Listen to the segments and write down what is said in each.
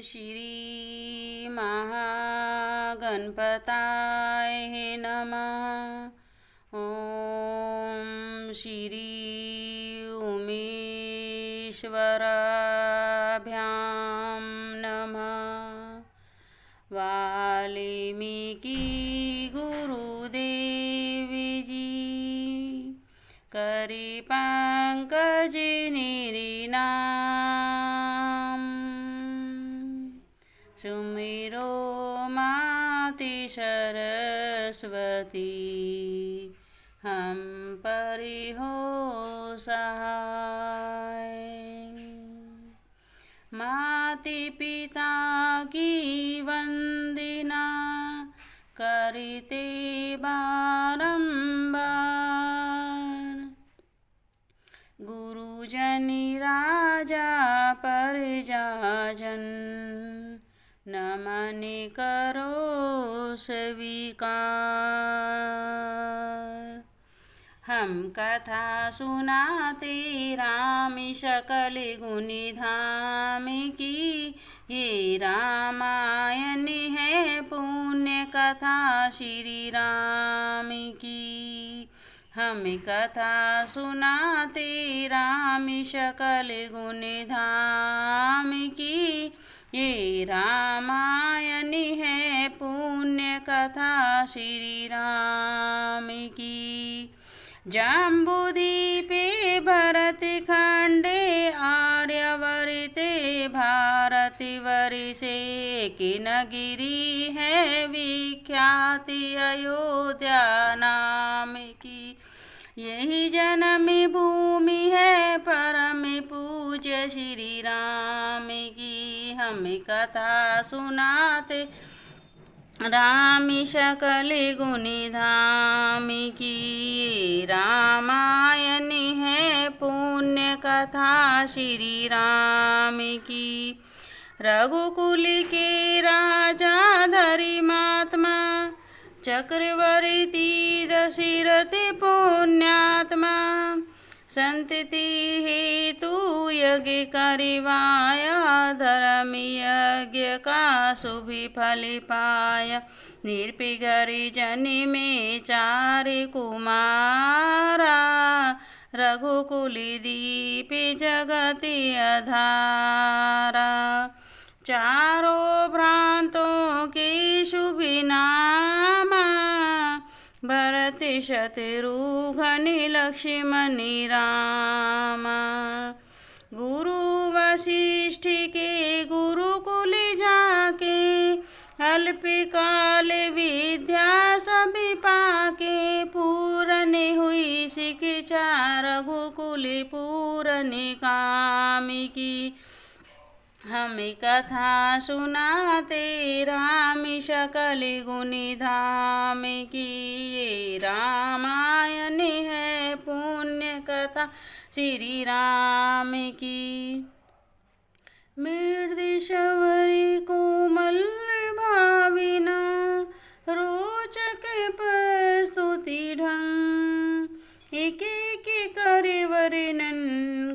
श्री महागणपताय नमः। ओम श्री उमेश्वराभ्यां नमः। वाल्मीकि गुरुदेव जी करि पंकज निरिनाम। सुमिरो माति सरस्वती हम परि हो सहाय। माति पिता की वंदना करते बारंबार। गुरुजन राजा प्रजाजन नमन करो स्वीकार। हम कथा सुनाते राम सकल गुण धाम की। ये रामायण है पुण्य कथा श्री राम की। हम कथा सुनाते राम सकल गुण धाम की। ये रामायण है पुण्य कथा श्री राम की। जम्बूद्वीपे भरत खंडे आर्यवर्ते भारतवर्षे की नगरी है विख्याति अयोध्या नाम की। यही जन्म भूमि है परम पूज्य श्री राम की। हम कथा सुनाते राम सकल गुण धाम की। रामायण है पुण्य कथा श्री राम की। रघुकुल के राजा धर्मात्मा चक्रवर्ती दशरथ पुण्यात्मा। संतति हेतु यज्ञ करवाया धर्म यज्ञ का शुभ फल पाया। निर्पिगर जन में चार कुमारा रघुकुल दीप जगत अधारा। चारों भ्रांतों के शुभ नामा भरत शत्रुघ्न लक्ष्मण रामा। गुरु वशिष्ठ के गुरुकुल जाके अल्पकाल विद्या सभी पाके। पूर्ण हुई शिक्षा रघुकुल पूर्ण काम की। हम कथा सुनाते राम सकल गुण धाम की। ये रामायण है पुण्य कथा श्री राम की। मृदुश्वरी कोमल भाविना रोचक प्रस्तुति ढंग। एक एक कर वर्णन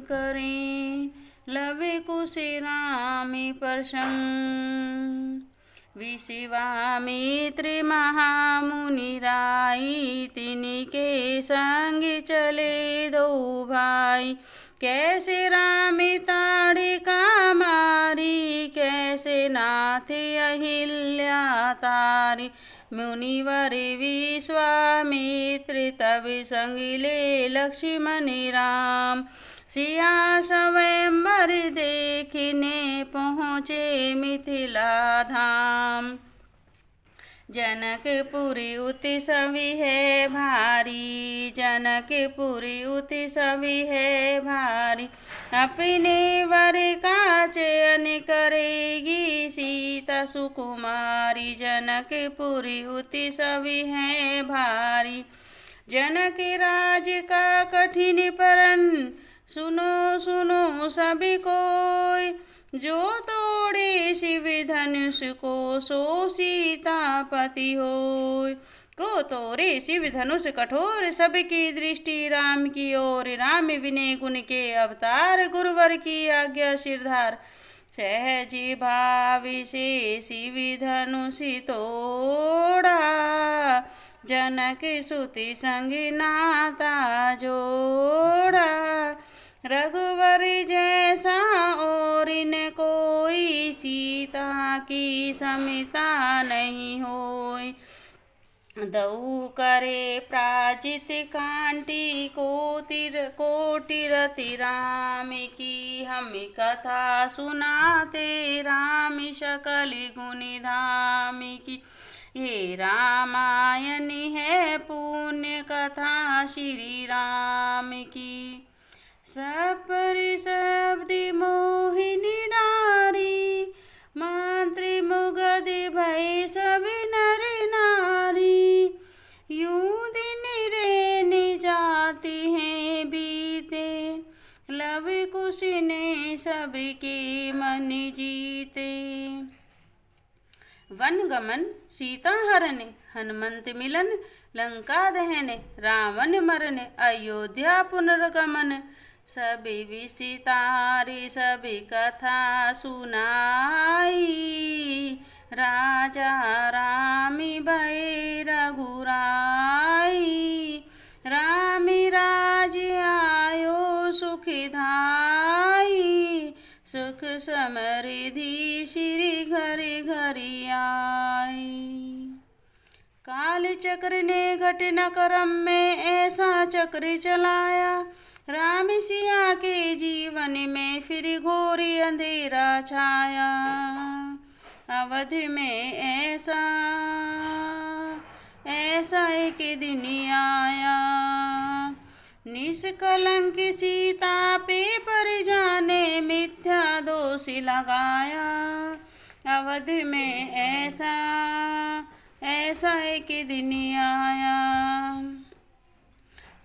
करें लवे कुश राम प्रसंग। विश्वामित्र महामुनि राई तिनके संग चले दो भाई। कैसे राम ताड़िका मारी कैसे नाथ अहिल्या तारी। मुनिवर विश्वामित्र तब संग ले लक्ष्मण राम। सिया स्वयंवर देखने पहुँचे मिथिला धाम। जनकपुरी उत्सव है भारी जनकपुरी उत्सव है भारी। अपने वर का चयन करेगी सीता सुकुमारी। जनकपुरी उत्सव है भारी। जनक राज का कठिन परन सुनो सुनो सभी कोई। जो तोड़े शिव धनुष को सो सीतापति होय। को तोरे शिव धनुष कठोर सबकी दृष्टि राम की ओर। राम विनय गुण के अवतार गुरुवर की आज्ञा सिरधार। सहज भाव से शिव धनुषि तोड़ा, जनक सुति संग नाता जोड़ा। रघुवर जैसा और न कोई, सीता की समिता नहीं होई। दऊ करे प्राजित कांटी कोटि रति राम की, हम कथा सुनाते राम सकल गुण धाम की। ये रामायण है पुण्य कथा श्री राम की। सपर शब्द मोहिनी नारी, मातृ मुगध भय सब नर नारी। यूं दिन रेन जाती हैं बीते, लव कुश ने सबके मन जीते। वन गमन सीता हरन, हनुमंत मिलन लंका दहन, रावण मरन अयोध्या पुनर्गमन। सभी विसितारी सभी कथा सुनाई, राजा राम भय रघुराई। राम राज्य आयो सुखदाई, सुख समृद्धि श्री घर घर आई। काल चक्र ने घटनाक्रम में ऐसा चक्र चलाया, राम सिया के जीवन में फिर घोर अंधेरा छाया। अवध में ऐसा एक दिन आया, निष्कलंक सीता पे पर जाने मिथ्या दोष लगाया। अवध में ऐसा एक दिन आया,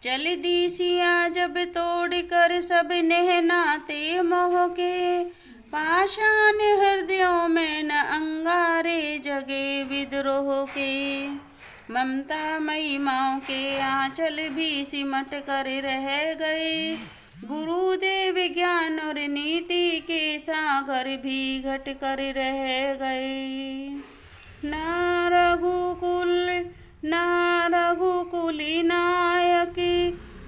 चल दी सिया जब तोड़ कर सब नहनाते मोह के। पाषाण हृदयों में न अंगारे जगे विद्रोह के। ममता मई माओ के आंचल भी सिमट कर रह गए, गुरुदेव ज्ञान और नीति के सागर भी घट कर रह गए। ना रघुकुल नायक,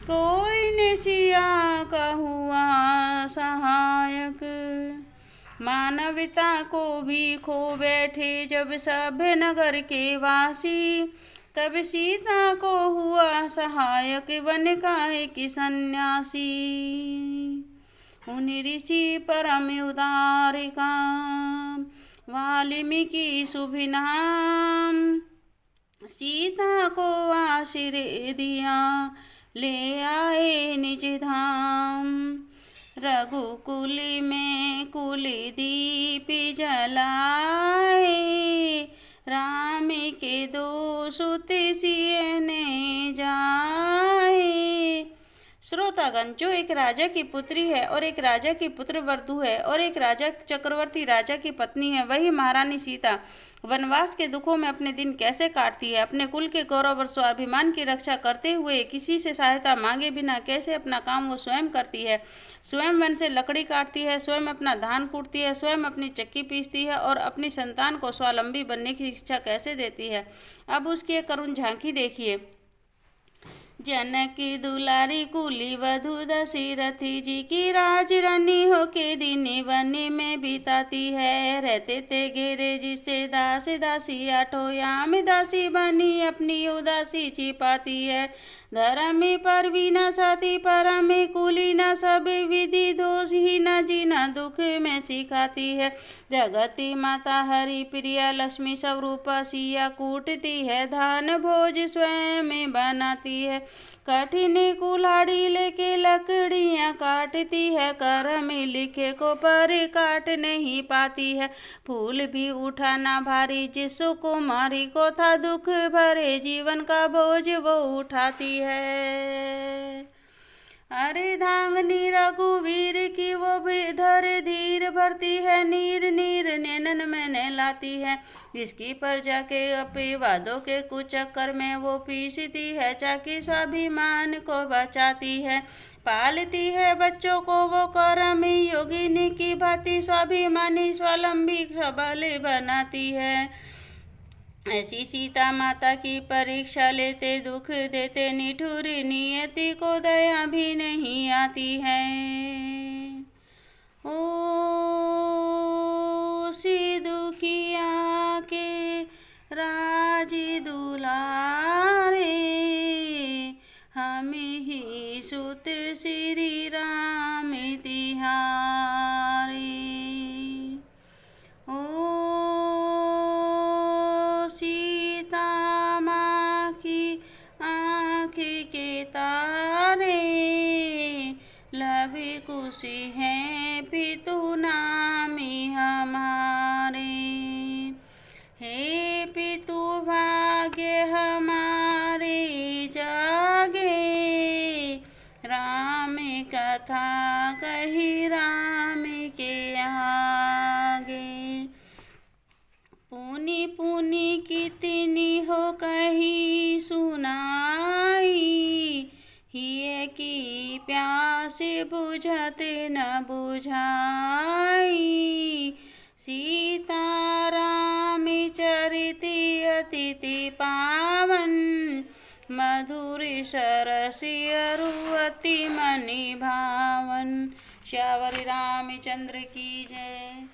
कोई न सिया का हुआ सहायक। मानवता को भी खो बैठे जब सभ्य नगर के वासी, तब सीता को हुआ सहायक बन काहे कि सन्यासी। उन ऋषि परम उदार काम, वाल्मीकि शुभ नाम। सीता को आश्रय दिया, ले आए निज धाम। रघुकुल में कुल दीप जलाए, राम के दो सुत सिए ने जाए। श्रोतागण, जो एक राजा की पुत्री है और एक राजा की पुत्र वधू है और एक राजा चक्रवर्ती राजा की पत्नी है, वही महारानी सीता वनवास के दुखों में अपने दिन कैसे काटती है। अपने कुल के गौरव और स्वाभिमान की रक्षा करते हुए किसी से सहायता मांगे बिना कैसे अपना काम वो स्वयं करती है। स्वयं वन से लकड़ी काटती है, स्वयं अपना धान कूटती है, स्वयं अपनी चक्की पीसती है और अपनी संतान को स्वावलंबी बनने की इच्छा कैसे देती है। अब उसकी एक करुण झांकी देखिए। जनक दुलारी कुली वधु दशरथी जी की राज रानी हो के दिन वन में बिताती है। रहते थे घेरे जिसे दास दासी आठो याम दासी बनी अपनी उदासी छिपाती है। धर्म पर भी न सती परम कुली न सब विधि दोष ही न जीना दुख में सिखाती है। जगती माता हरि प्रिया लक्ष्मी स्वरूप सिया कूटती है, धान भोज स्वयं बनाती है। कठिन कुल्हाड़ी लेके लकड़ियाँ काटती है, कर्म लिखे को पर काट नहीं पाती है। फूल भी उठाना भारी जिस कुमारी को था दुख भरे जीवन का बोझ वो उठाती है। अरे धांगनी रघुवीर की वो भी धर धीर भरती है, नीर नीर नैन नैनन में नहलाती है। जिसकी प्रजा के अपवादों के कुचक्कर में वो पीसती है, चाकी स्वाभिमान को बचाती है। पालती है बच्चों को वो कर्मी योगिनी की भांति, स्वाभिमानी स्वावलंबी सबल बनाती है। ऐसी सीता माता की परीक्षा लेते, दुख देते निठुर नियति को दया भी नहीं आती है। ओ सी दुखिया के राज दुलारे, हम ही सुत श्री राम तिहारे। ओ सीता माँ की आँख के तारे, लभी खुशी हैं पितु नामी हमारे। हे पितु भाग्य हमारे जागे, राम कथा कही राम के आगे। पुनि पुनि कितनी हो कही सुनाई, हिये की प्यास बुझत न बुझाई। सीता राम चरित अति पावन, मधुर सरस अरु अति मनि भावन। श्यावरी रामचंद्र की जय।